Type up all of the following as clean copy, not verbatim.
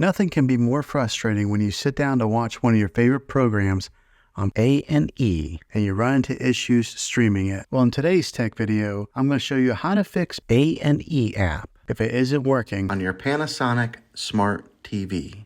Nothing can be more frustrating when you sit down to watch one of your favorite programs on A&E and you run into issues streaming it. Well, in today's tech video, I'm going to show you how to fix A&E App if it isn't working on your Panasonic Smart TV.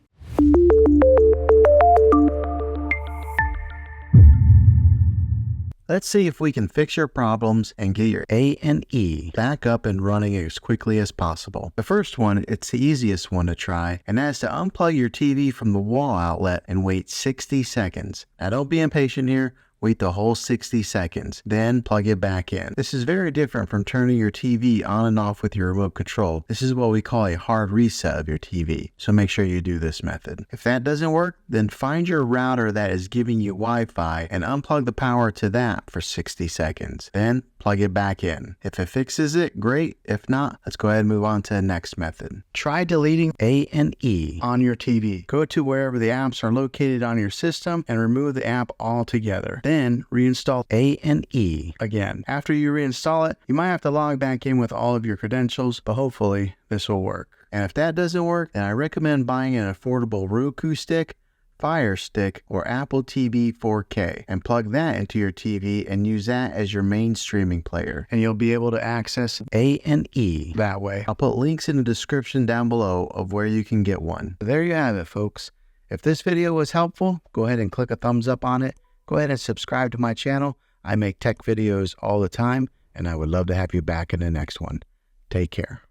Let's see if we can fix your problems and get your A&E back up and running as quickly as possible. The first one, it's the easiest one to try, and that is to unplug your TV from the wall outlet and wait 60 seconds. Now don't be impatient here. Wait the whole 60 seconds, then plug it back in. This is very different from turning your TV on and off with your remote control. This is what we call a hard reset of your TV, so make sure you do this method. If that doesn't work, then find your router that is giving you Wi-Fi and unplug the power to that for 60 seconds. Then plug it back in. If it fixes it, great. If not, let's go ahead and move on to the next method. Try deleting A&E on your TV. Go to wherever the apps are located on your system and remove the app altogether. Then reinstall A&E again. After you reinstall it, you might have to log back in with all of your credentials, but hopefully this will work. And if that doesn't work, then I recommend buying an affordable Roku stick, Fire Stick, or Apple TV 4K and plug that into your TV and use that as your main streaming player, and you'll be able to access A&E that way. I'll put links in the description down below of where you can get one. There you have it, folks. If this video was helpful, go ahead and click a thumbs up on it. Go ahead and subscribe to my channel. I make tech videos all the time, and I would love to have you back in the next one. Take care.